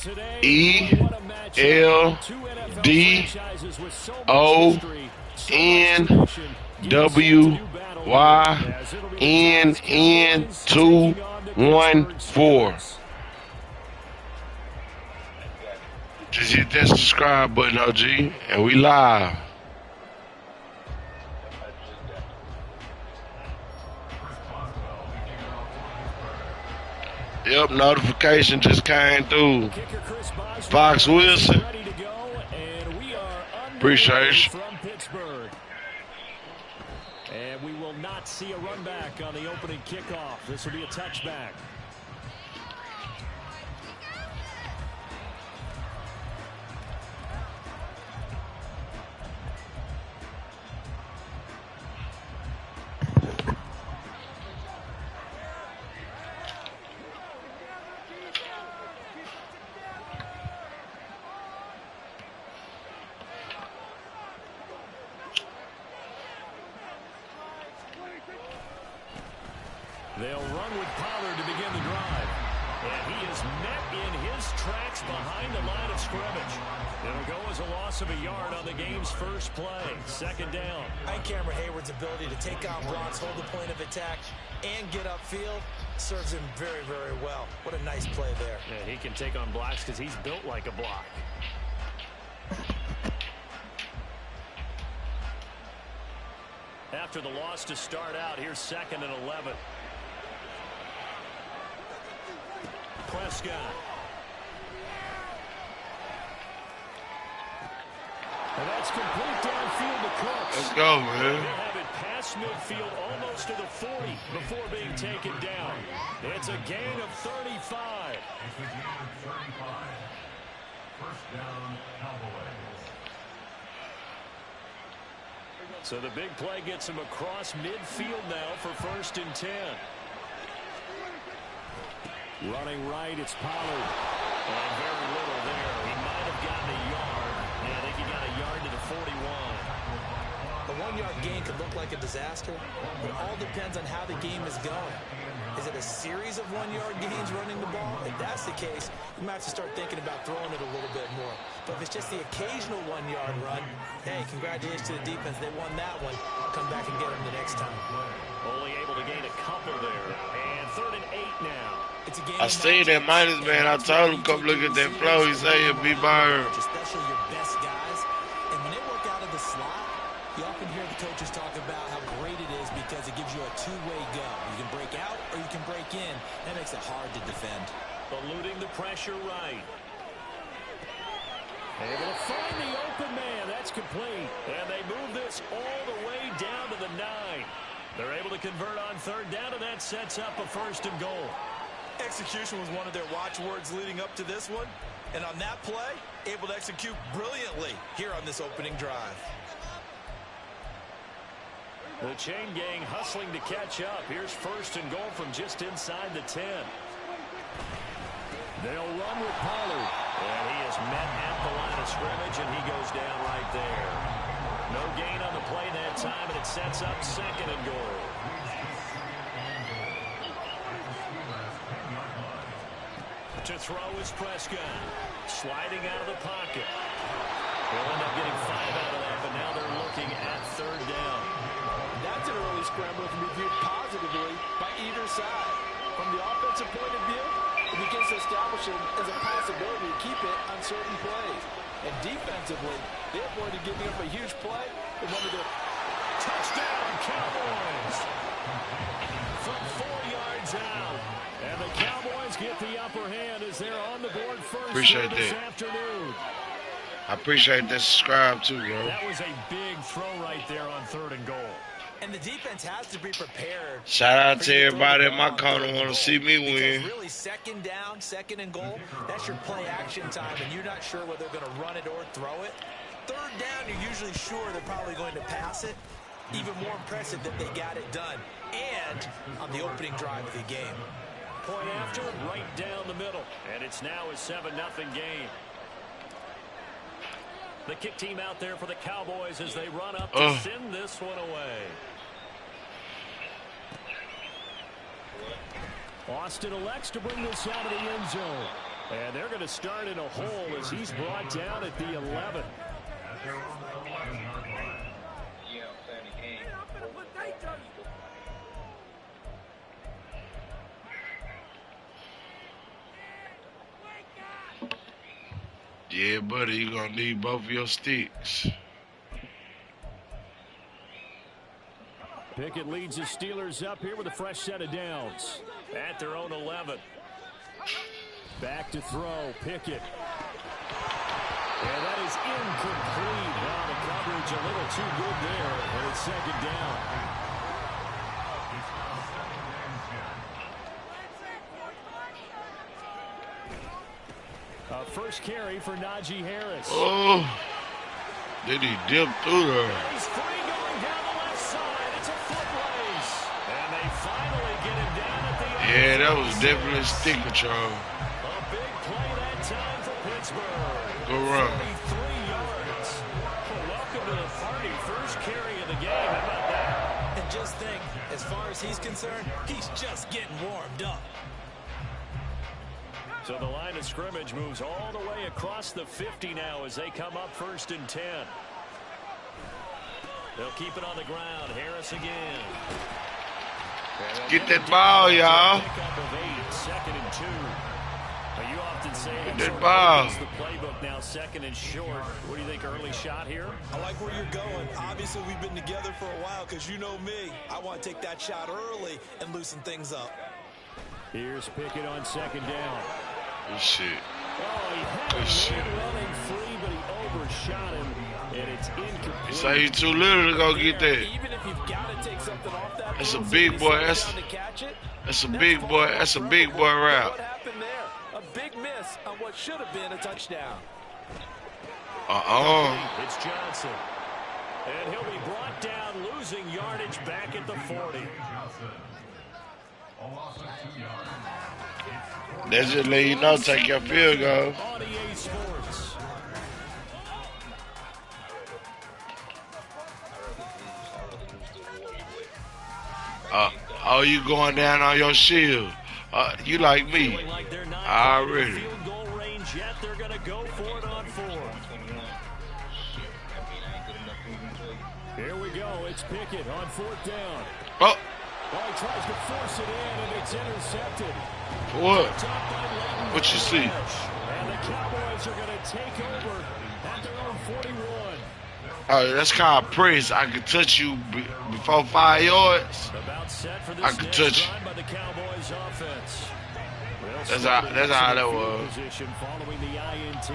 eldonwynn214. Just hit that subscribe button, OG, and we live. Yep, notification just came through. Fox Wilson. Appreciate you. And we will not see a run back on the opening kickoff. This will be a touchback. They'll run with Pollard to begin the drive. And he is met in his tracks behind the line of scrimmage. It'll go as a loss of a yard on the game's first play. Second down. I think Cameron Hayward's ability to take on blocks, hold the point of attack, and get upfield serves him very, very well. What a nice play there. Yeah, he can take on blocks because he's built like a block. After the loss to start out, here's 2nd and 11. Prescott. And that's complete downfield to Cooks. Let's go, man. They'll have it past midfield almost to the 40 before being taken down. It's a gain of 35. First down, Cowboys. So the big play gets him across midfield now for 1st and 10. Running right, it's Pollard. And very little there. He might have gotten a yard. Yeah, I think he got a yard to the 41. A 1-yard gain could look like a disaster. It all depends on how the game is going. Is it a series of 1-yard gains running the ball? If that's the case, you might have to start thinking about throwing it a little bit more. But if it's just the occasional 1-yard run, hey, congratulations to the defense. They won that one. Come back and get them the next time. Only able to gain a couple there. And 3rd and 8 now. It's a game I seen that minus man. I told him come look at that flow. He said he'll be by her. Especially your best guys. And when they work out of the slot, you often hear the coaches talk about how great it is because it gives you a two-way go. You can break out or you can break in. That makes it hard to defend. Eluding the pressure right. Able to find the open man. That's complete. And they move this all the way down to the 9. They're able to convert on 3rd down, and that sets up a 1st and goal. Execution was one of their watchwords leading up to this one. And on that play, able to execute brilliantly here on this opening drive. The chain gang hustling to catch up. Here's 1st and goal from just inside the 10. They'll run with Pollard. And he is met at the line of scrimmage, and he goes down right there. No gain on the play that time, and it sets up 2nd and goal. To throw is Prescott. Sliding out of the pocket. They'll end up getting 5 out of that, but now they're looking at 3rd down. That's an early scramble that can be viewed positively by either side. From the offensive point of view, it begins to establish it as a possibility to keep it on certain plays. And defensively, they avoided giving up a huge play in one of their touchdown Cowboys from 4 yards out. And the Cowboys get the upper hand as they're on the board first. Appreciate this that. afternoon. I appreciate that subscribe too, bro. That was a big throw right there on 3rd and goal. And the defense has to be prepared. Shout out to everybody in my corner want to see me win. Really, 2nd down, 2nd and goal, that's your play action time, and you're not sure whether they're going to run it or throw it. 3rd down, you're usually sure they're probably going to pass it. Even more impressive that they got it done. And on the opening drive of the game. Point after, right down the middle. And it's now a 7-0 game. The kick team out there for the Cowboys as they run up to send this one away. Austin elects to bring this out of the end zone. And they're going to start in a hole as he's brought down at the 11. Yeah, buddy, you're going to need both of your sticks. Pickett leads the Steelers up here with a fresh set of downs at their own 11. Back to throw, Pickett. And that is incomplete. Wow, the coverage a little too good there, and it's second down. First carry for Najee Harris. Oh, did he dip through there? He's free going down the left side. It's a foot race. And they finally get him down at the end. Yeah, that was definitely a stick control. A big play that time for Pittsburgh. Good run. 33 yards. Well, welcome to the party. First carry of the game. How about that? And just think, as far as he's concerned, he's just getting warmed up. So the line of scrimmage moves all the way across the 50 now as they come up 1st and 10. They'll keep it on the ground. Harris again. Get that ball, y'all. Pickup of 8, 2nd and 2. Now, you often say Get that ball. the playbook now, 2nd and short. What do you think, early shot here? I like where you're going. Obviously, we've been together for a while because you know me. I want to take that shot early and loosen things up. Here's Pickett on 2nd down. Good shit. Oh, he had Good shit. a man running free, but he overshot him, and it's incomplete. So he's too little to go get that. Even if you've got to take something off that That's a move, big so boy. you That's slow down to catch it, a big boy. That's a big boy route. What happened there? A big miss on what should have been a touchdown. It's Johnson. And he'll be brought down, losing yardage back at the 40. That just let you know, take your field goal. On EA Sports. Oh, you going down on your shield. You like me. Feeling like they're not Already. in field goal range yet. They're going to go for it on 4. Here we go. It's Pickett on 4th down. Oh, Well, he tries to force it in, and it's intercepted. what? Top by Leighton. What you see? And the Cowboys are going to take over at their own 41. Oh, that's called press. I can touch you before 5 yards. About set for this I can next touch. drive by the Cowboys offense. That's how that was. Position following the INT.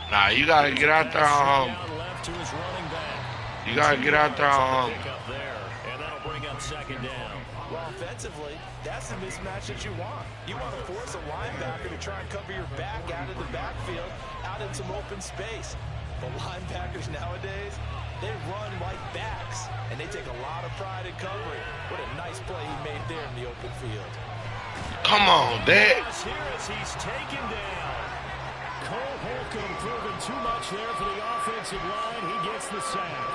Nah, you gotta get out there on home. Down left to his running back. You gotta get out there on home. Pick up there, and that'll bring up 2nd down. Well, offensively, that's the mismatch that you want. You want to force a linebacker to try and cover your back out of the backfield, out in some open space. The linebackers nowadays, they run like backs, and they take a lot of pride in covering. What a nice play he made there in the open field. Come on, Dad. Here as he's taken down. Cole Holcomb proving too much there for the offensive line. He gets the sack.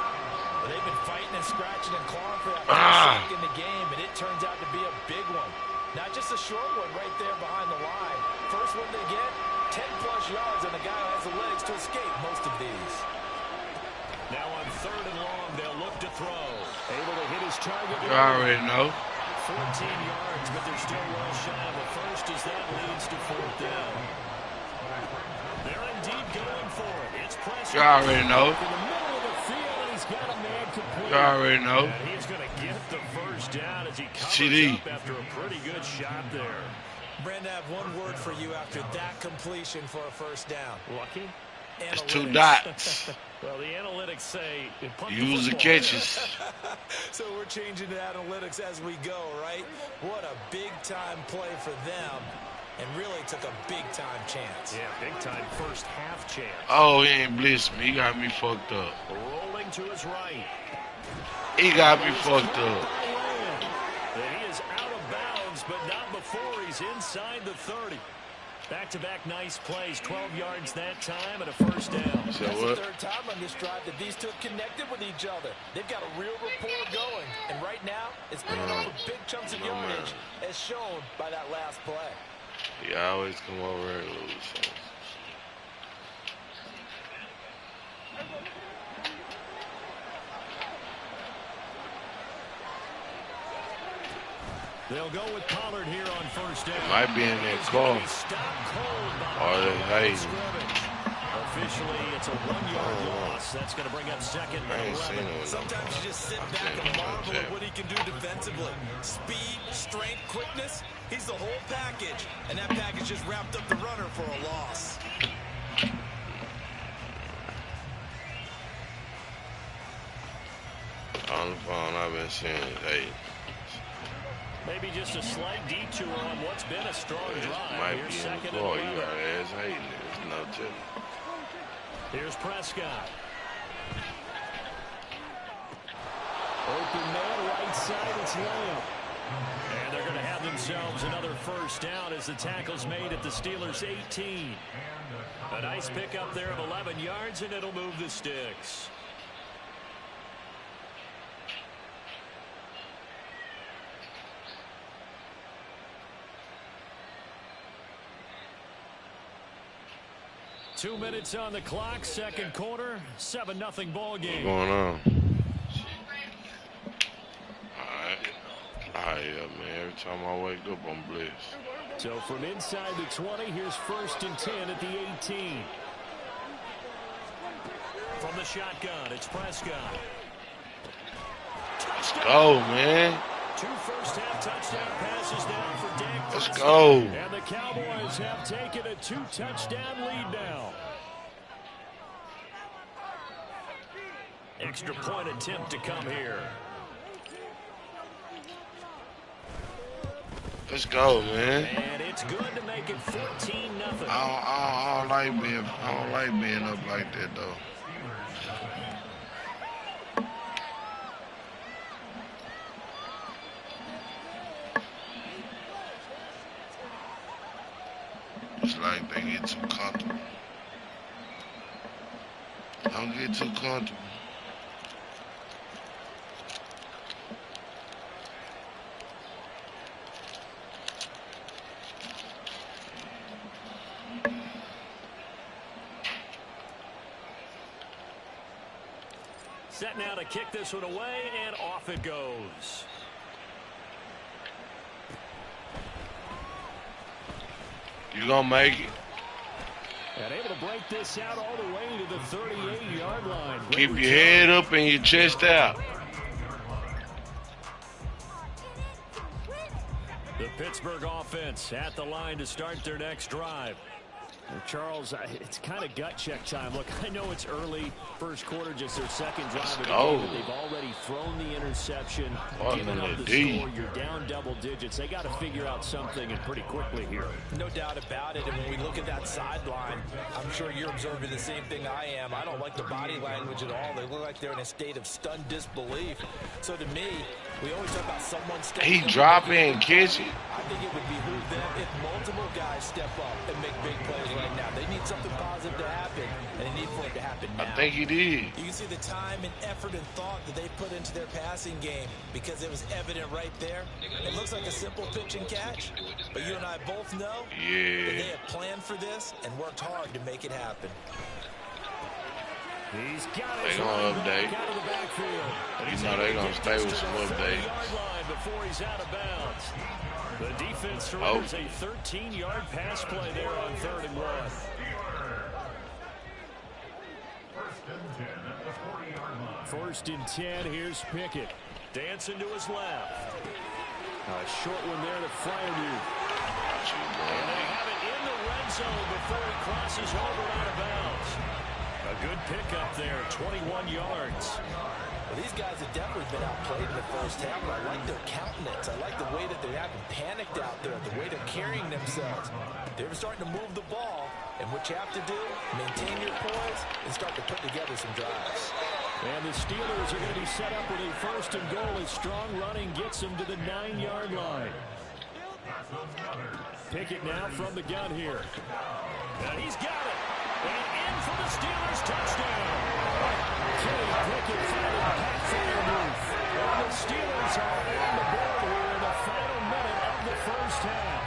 Well, they've been fighting and scratching and clawing for that sack in the game, and it turns out to be a big one. Not just a short one right there behind the line. First one they get, 10-plus yards, and the guy who has the legs to escape most of these. Now on 3rd and long, they'll look to throw. Able to hit his target. You already know. 14 yards, but they're still well shy of the first as that leads to 4th down. They're indeed going for it. It's pressure. You already know. In the middle of the field, and he's got a man complete. You already know. And he's going to get the first down as he covers CD. up after a pretty good shot there. Brandon, I have one word for you after that completion for a first down. Lucky? It's 2 Analytics. dots. Well, the analytics say punt Use the football. catches. So we're changing to analytics as we go, right? What a big-time play for them, and really took a big-time chance. Yeah, big-time first half chance. Oh, he ain't blitz me. He got me fucked up. Rolling to his right. He got me fucked up. And he is out of bounds, but not before he's inside the 30. Back-to-back nice plays, 12 yards that time and a first down. So That's what? the 3rd time on this drive that these two have connected with each other. They've got a real rapport going. And right now, it's bringing over big chunks of yardage, as shown by that last play. He always come over here and lose. So. They'll go with Pollard here on first down. It might be in their car. Or they hating. Officially, it's a 1-yard loss. That's going to bring up second and 11. Sometimes you just sit back and marvel at what he can do defensively. Speed, strength, quickness. He's the whole package. And that package just wrapped up the runner for a loss. On the phone, I've been seeing it. Hey. Maybe just a slight detour on what's been a strong drive. Might Here's be in second the and car. You 11. got ass hating it. It's no telling. Here's Prescott. Open man, right side, it's Lamb. And they're going to have themselves another first down as the tackle's made at the Steelers' 18. A nice pickup there of 11 yards, and it'll move the sticks. Two minutes on the clock, second quarter, 7-0 ball game. What's going on? Alright, yeah, man. Every time I wake up, I'm blessed. So from inside the 20, here's first and 10 at the 18. From the shotgun, it's Prescott. Let's go, man. 2 first-half touchdown passes now for Dak. Let's go. And the Cowboys have taken a 2-touchdown lead now. Extra point attempt to come here. Let's go, man. And it's good to make it 14-0. I don't like being up like that though. It's like they get too comfortable. Don't get too comfortable. Set now to kick this one away, and off it goes. You gonna make it? And able to break this out all the way to the 38-yard line. Keep your head up and your chest out. The Pittsburgh offense at the line to start their next drive. Well, Charles, it's kind of gut check time. Look, I know it's early, first quarter, just their second drive of the game, but they've already thrown the interception, given up the score. You're down double digits. They got to figure out something, and pretty quickly here. No doubt about it. And when we look at that sideline, I'm sure you're observing the same thing I am. I don't like the body language at all. They look like they're in a state of stunned disbelief. So to me, we always talk about someone stepping He drop it and catch it. I think it would behoove them if multiple guys step up and make big plays right now. They need something positive to happen, and they need for it to happen now. I think he did. You can see the time and effort and thought that they put into their passing game because it was evident right there. It looks like a simple pitch and catch, but you and I both know that they have planned for this and worked hard to make it happen. He's got it. They gonna update. Out of the backfield. You know they gonna stay with some updates. Line before he's out of bounds. The defense surrenders a 13-yard pass play there on 3rd and 1. First and 10. Here's Pickett. Dancing to his left. A short one there to Fryermuth. And they have it in the red zone before he crosses over out of bounds. A good pickup there, 21 yards. Well, these guys have definitely been outplayed in the first half, but I like their countenance. I like the way that they haven't panicked out there, the way they're carrying themselves. They're starting to move the ball, and what you have to do, maintain your poise and start to put together some drives. And the Steelers are going to be set up with a 1st and goal as strong running gets them to the 9-yard line. Pickett now from the gun here. And he's got it. And in for the Steelers touchdown. Kenny Pickett finding Pat Fryermuth. And the Steelers are on the board here in the final minute of the first half.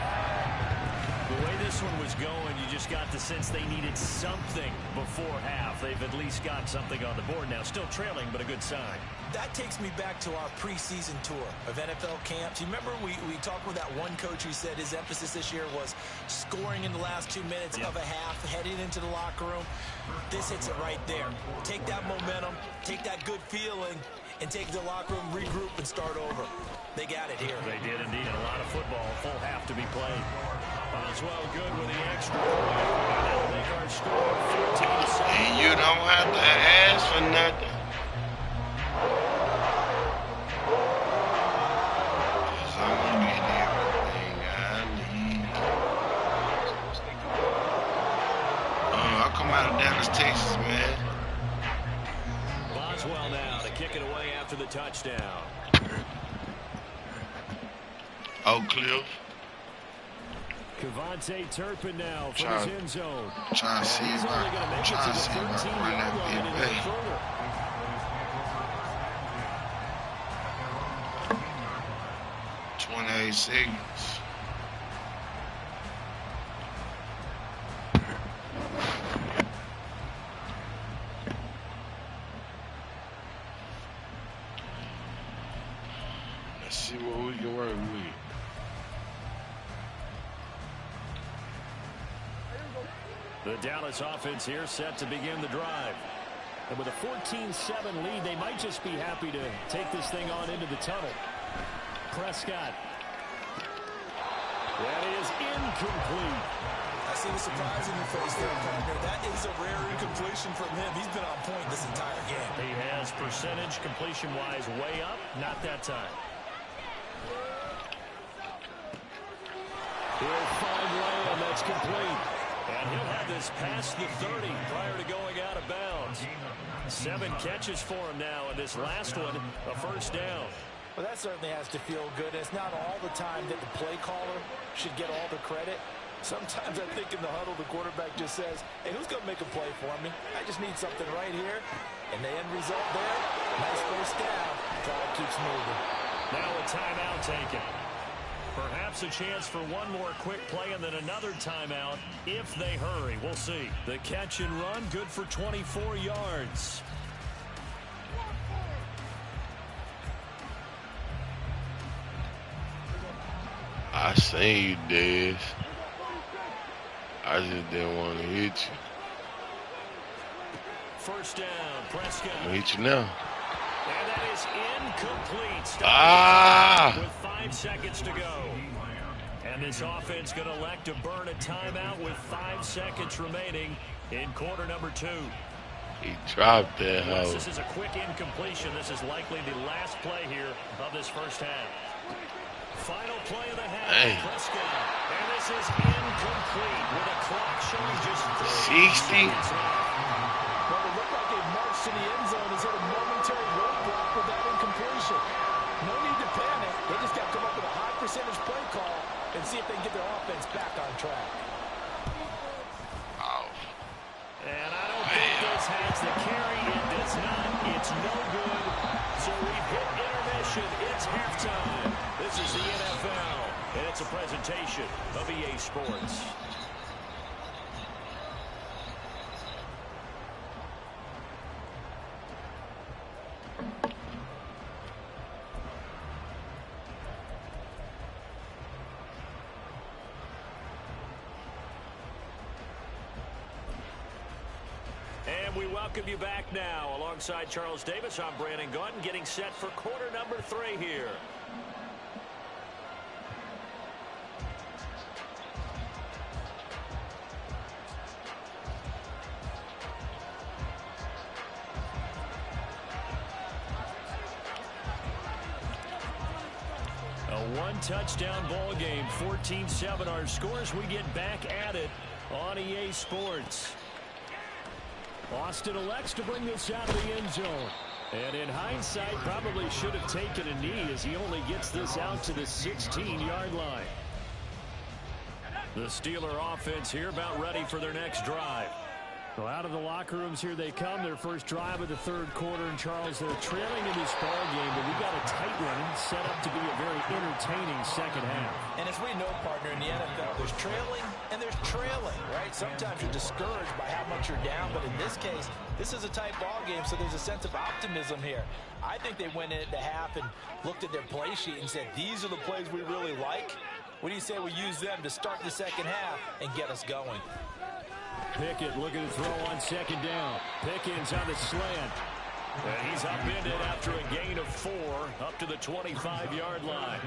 something before half. They've at least got something on the board now. Still trailing, but a good sign. That takes me back to our preseason tour of NFL camps. You remember we talked with that one coach who said his emphasis this year was scoring in the last 2 minutes of a half, heading into the locker room. This hits it right there. Take that momentum, take that good feeling, and take it to the locker room, regroup, and start over. They got it here. They did indeed. A lot of football, full half to be played. Boswell good with the extra point. And that'll make our score 14-7. And you don't have to ask for nothing. I'm gonna get everything I need. I come out of Dallas, Texas, man. Boswell now to kick it away after the touchdown. Oak Cliff. Kevontae Turpin now for his end zone. Trying to see if I can run that big play. 28 seconds. Let's see what we can work with. The Dallas offense here set to begin the drive. And with a 14-7 lead, they might just be happy to take this thing on into the tunnel. Prescott. That is incomplete. I see the surprise in your face there, partner. That is a rare incompletion from him. He's been on point this entire game. He has percentage completion-wise way up. Not that time. He'll find Lamb. That's complete. And he'll have this past the 30 prior to going out of bounds. 7 catches for him now, and this last one, a first down. Well, that certainly has to feel good. It's not all the time that the play caller should get all the credit. Sometimes I think in the huddle, the quarterback just says, hey, who's going to make a play for me? I just need something right here. And the end result there, nice first down. Clock keeps moving. Now a timeout taken. Perhaps a chance for one more quick play and then another timeout if they hurry. We'll see. The catch and run, good for 24 yards. I seen you, Dez. I just didn't want to hit you. First down, Prescott. I'm gonna hit you now. And that is incomplete. With 5 seconds to go. And this offense going to elect to burn a timeout with 5 seconds remaining in quarter number 2. He dropped that hoe. This is a quick incompletion. This is likely the last play here of this first half. Final play of the half. Hey. Prescott. And this is incomplete with a clock showing just 60. Well, it looked like a march to the end zone has hit a momentary roadblock with that incompletion. No need to panic. They just got to come up with a high percentage play call and see if they can get their offense back on track. Oh. And I don't think this has the carry. It does not. It's no good. So we've hit intermission. It's halftime. This is the NFL, and it's a presentation of EA Sports. And we welcome you back now. Alongside Charles Davis, I'm Brandon Gunn, getting set for quarter number 3 here. A one-touchdown ball game, 14-7 our scores. We get back at it on EA Sports. Austin elects to bring this out of the end zone. And in hindsight, probably should have taken a knee as he only gets this out to the 16-yard line. The Steeler offense here about ready for their next drive. Well, out of the locker rooms here they come. Their first drive of the third quarter. And, Charles, they're trailing in this ball game, but we got a tight one set up to be a very entertaining second half. And as we know, partner, in the NFL, there's trailing and there's trailing, right? Sometimes you're discouraged by how much you're down, but in this case, this is a tight ball game, so there's a sense of optimism here. I think they went into half and looked at their play sheet and said, these are the plays we really like. What do you say we use them to start the second half and get us going? Pickett looking to throw on second down. Pickens on the slant. And he's upended after a gain of 4 up to the 25-yard line.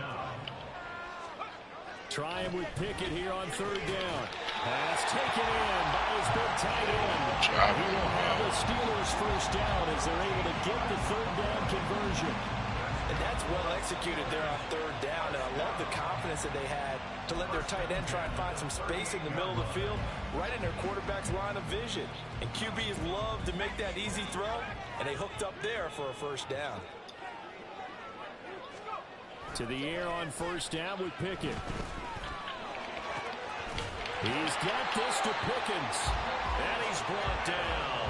Trying with Pickett here on third down. Pass taken in by his big tight end. He will have the Steelers first down as they're able to get the third down conversion. And that's well executed there on third down. And I love the confidence that they had to let their tight end try and find some space in the middle of the field, right in their quarterback's line of vision. And QBs love to make that easy throw, and they hooked up there for a first down. To the air on first down with Pickett. He's got this to Pickens. And he's brought down.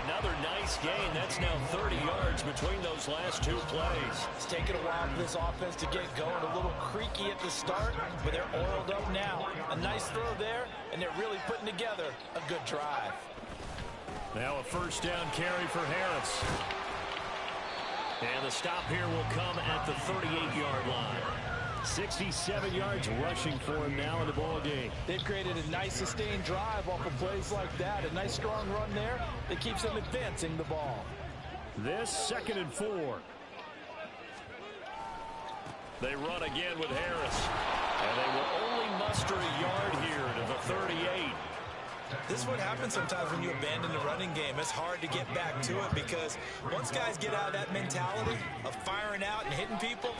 Another nice gain. That's now 30 yards between those last 2 plays. It's taken a while for this offense to get going. A little creaky at the start, but they're oiled up now. A nice throw there, and they're really putting together a good drive. Now a first down carry for Harris. And the stop here will come at the 38-yard line. 67 yards rushing for him now in the ball game. They've created a nice sustained drive off of plays like that. A nice strong run there that keeps them advancing the ball. This 2nd and 4. They run again with Harris. And they will only muster a yard here to the 38. This is what happens sometimes when you abandon the running game. It's hard to get back to it because once guys get out of that mentality of firing out and hitting people,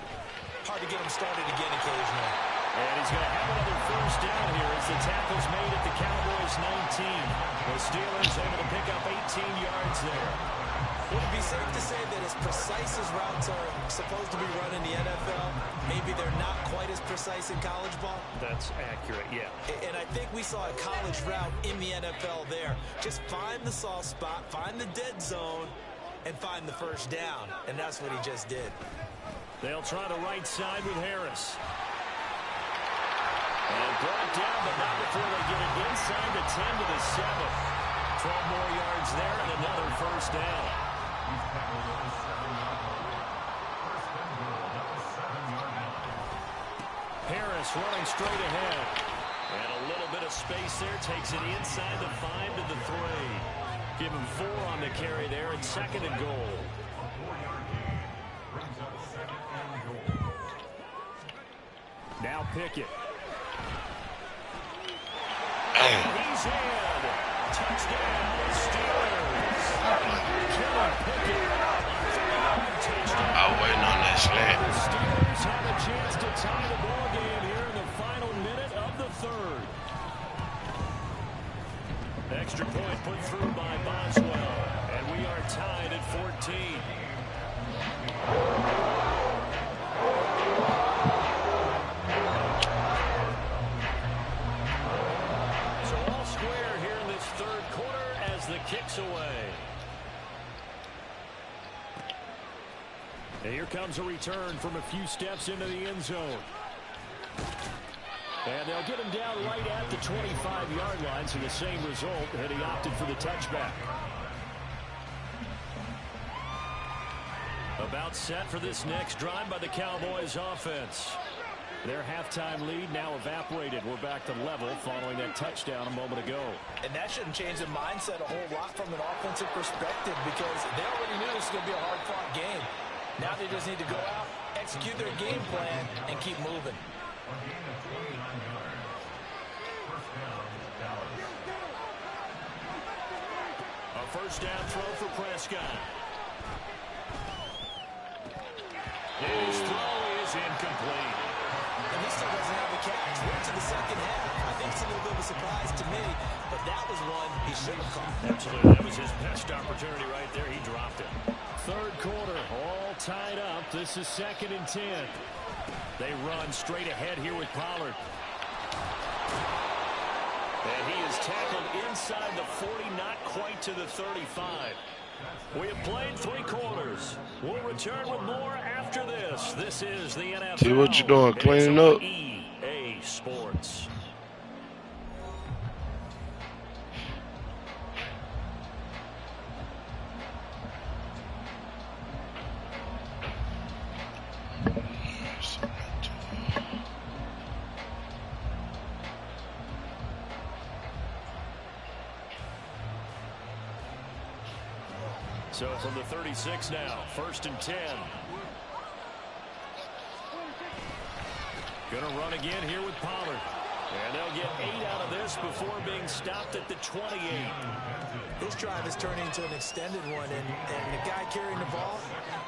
hard to get them started again occasionally. And he's going to have another first down here as the tackle's made at the Cowboys' 19. The Steelers able to pick up 18 yards there. Would it be safe to say that as precise as routes are supposed to be run in the NFL, maybe they're not quite as precise in college ball? That's accurate, yeah. And I think we saw a college route in the NFL there. Just find the soft spot, find the dead zone, and find the first down. And that's what he just did. They'll try the right side with Harris. And brought down, but not before they get it inside the 10 to the 7. 12 more yards there and another first down. Harris running straight ahead. And a little bit of space there. Takes it inside the 5 to the 3. Give him 4 on the carry there. It's 2nd and goal. Now Pickett. He's in. Touchdown, Steelers. Killing Pickett. I'm waiting on that slant. The Steelers have a chance to tie the ball game here in the final minute of the third. Extra point put through by Boswell. And we are tied at 14. Kicks away. And here comes a return from a few steps into the end zone. And they'll get him down right at the 25-yard line, so the same result, and he opted for the touchback. About set for this next drive by the Cowboys offense. Their halftime lead now evaporated. We're back to level following that touchdown a moment ago. And that shouldn't change the mindset a whole lot from an offensive perspective because they already knew this was going to be a hard-fought game. Now they just need to go out, execute their game plan, and keep moving. A first down throw for Prescott. His throw is incomplete. And he still doesn't have the catch. We're to the second half. I think it's a little bit of a surprise to me, but that was one he should have caught. Absolutely. That was his best opportunity right there. He dropped it. Third quarter, all tied up. This is 2nd and 10. They run straight ahead here with Pollard. And he is tackled inside the 40, not quite to the 35. We have played 3 quarters. We'll return with more after this. This is the NFL. See what you're doing, cleaning up. EA Sports. So from the 36 now, 1st and 10. Going to run again here with Pollard. And they'll get 8 out of this before being stopped at the 28. This drive is turning into an extended one, and the guy carrying the ball,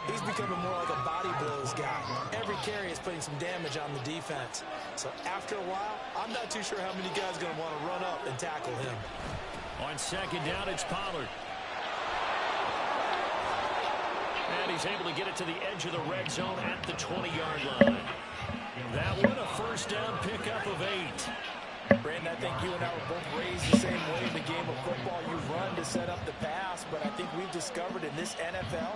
he's becoming more like a body blows guy. Every carry is putting some damage on the defense. So after a while, I'm not too sure how many guys are going to want to run up and tackle him. On 2nd down, it's Pollard. And he's able to get it to the edge of the red zone at the 20-yard line. That one, a 1st down pickup of 8. Brandon, I think you and I were both raised the same way in the game of football. You run to set up the pass, but I think we've discovered in this NFL,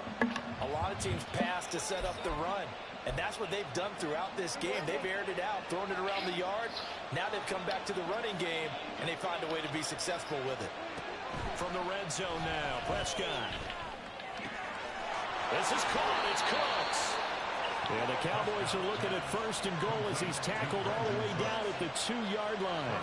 a lot of teams pass to set up the run. And that's what they've done throughout this game. They've aired it out, thrown it around the yard. Now they've come back to the running game, and they find a way to be successful with it. From the red zone now, Prescott. This is caught. It's Cooks. And the Cowboys are looking at 1st and goal as he's tackled all the way down at the 2-yard line.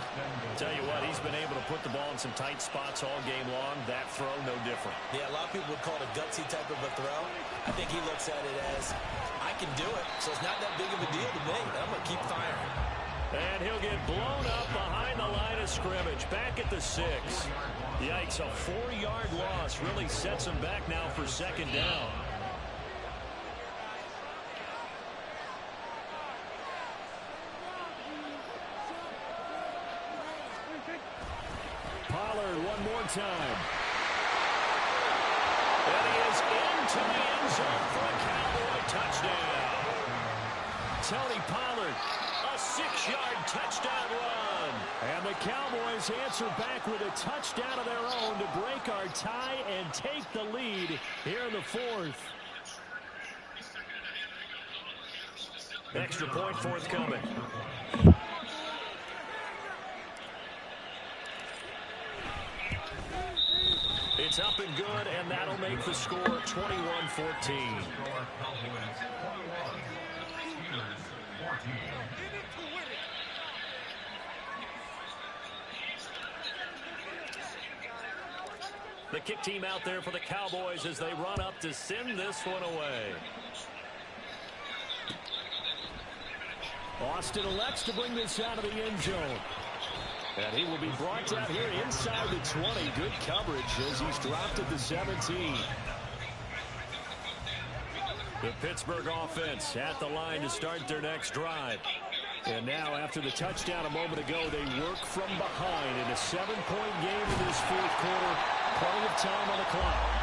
Tell you what, he's been able to put the ball in some tight spots all game long. That throw, no different. Yeah, a lot of people would call it a gutsy type of a throw. I think he looks at it as, I can do it, so it's not that big of a deal to me. I'm going to keep firing. And he'll get blown up behind the line of scrimmage, back at the 6. Yikes, a 4-yard loss really sets him back now for 2nd down. Pollard one more time. And he is into the end zone for a Cowboy touchdown. Tony Pollard, a 6-yard touchdown run. And the Cowboys answer back with a touchdown of their own to break our tie and take the lead here in the 4th. Extra point forthcoming. It's up and good, and that'll make the score 21-14. The kick team out there for the Cowboys as they run up to send this one away. Austin elects to bring this out of the end zone. And he will be brought down here inside the 20. Good coverage as he's dropped at the 17. The Pittsburgh offense at the line to start their next drive. And now after the touchdown a moment ago, they work from behind in a 7-point game in this 4th quarter. Plenty of time on the clock.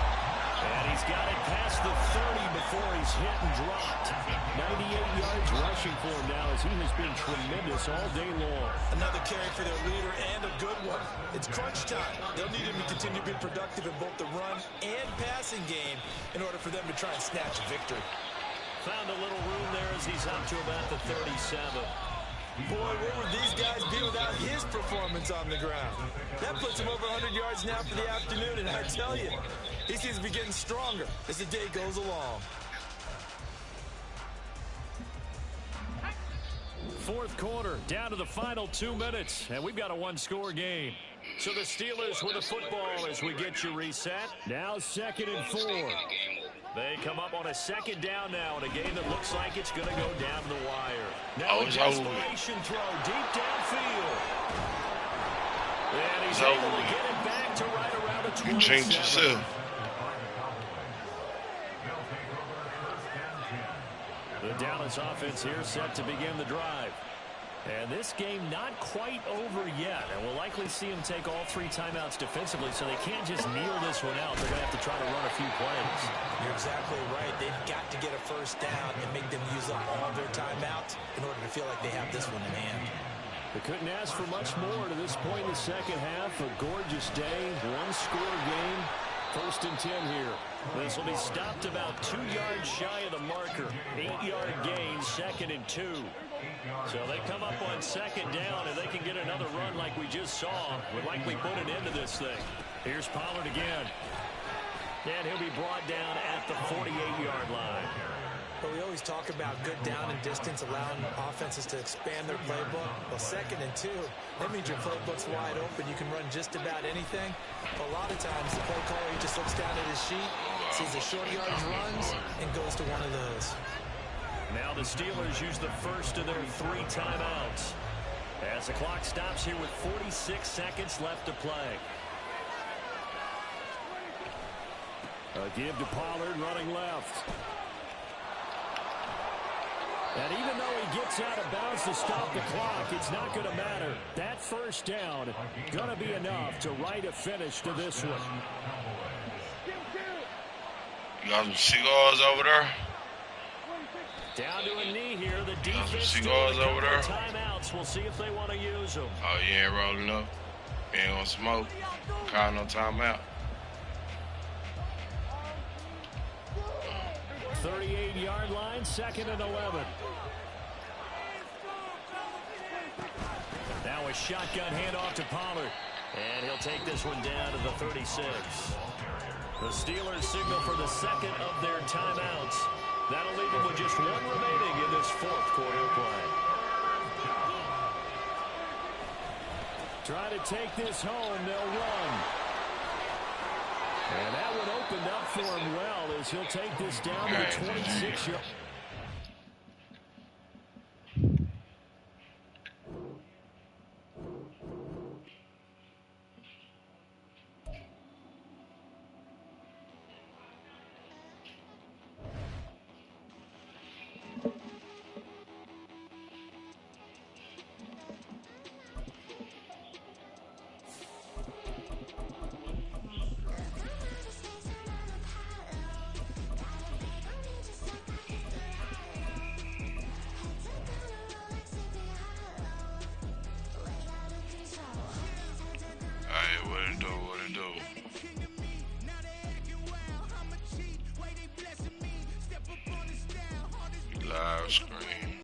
And he's got it past the 30 before he's hit and dropped. 98 yards rushing for him now as he has been tremendous all day long. Another carry for their leader and a good one. It's crunch time. They'll need him to continue to be productive in both the run and passing game in order for them to try and snatch a victory. Found a little room there as he's up to about the 37. Boy, where would these guys be without his performance on the ground? That puts him over 100 yards now for the afternoon, and I tell you, he seems to be getting stronger as the day goes along. 4th quarter, down to the final 2 minutes, and we've got a 1-score game. So the Steelers with the football as we get you reset. Now 2nd and 4. They come up on a 2nd down now in a game that looks like it's going to go down the wire. Now a desperation throw deep downfield. And he's able to get it back to right around the 27. Change yourself. The Dallas offense here set to begin the drive. And this game not quite over yet. And we'll likely see them take all 3 timeouts defensively, so they can't just kneel this one out. They're going to have to try to run a few plays. You're exactly right. They've got to get a 1st down and make them use up all their timeouts in order to feel like they have this one in hand. They couldn't ask for much more to this point in the second half. A gorgeous day, one-score game. 1st and 10 here. This will be stopped about 2 yards shy of the marker. 8-yard gain, 2nd and 2. So they come up on 2nd down, and they can get another run like we just saw. Would likely put an end to this thing. Here's Pollard again. And he'll be brought down at the 48-yard line. But we always talk about good down and distance, allowing offenses to expand their playbook. Well, 2nd and 2, that means your playbook's wide open. You can run just about anything. A lot of times, the play caller, he just looks down at his sheet, sees the short yardage runs, and goes to one of those. Now the Steelers use the first of their 3 timeouts. As the clock stops here with 46 seconds left to play. A give to Pollard running left. And even though he gets out of bounds to stop the clock, it's not going to matter. That 1st down going to be enough to write a finish to this one. You got some cigars over there? Down to a knee here. The defense cigars over there. Timeouts. We'll see if they want to use them. Oh, you ain't rolling up. You ain't gonna smoke. Call no timeout. 38-yard line, 2nd and 11. Now a shotgun handoff to Pollard. And he'll take this one down to the 36. The Steelers signal for the 2nd of their timeouts. That'll leave them with just 1 remaining in this 4th quarter play. Try to take this home. They'll run. And that one opened up for him well as he'll take this down to the 26-yard.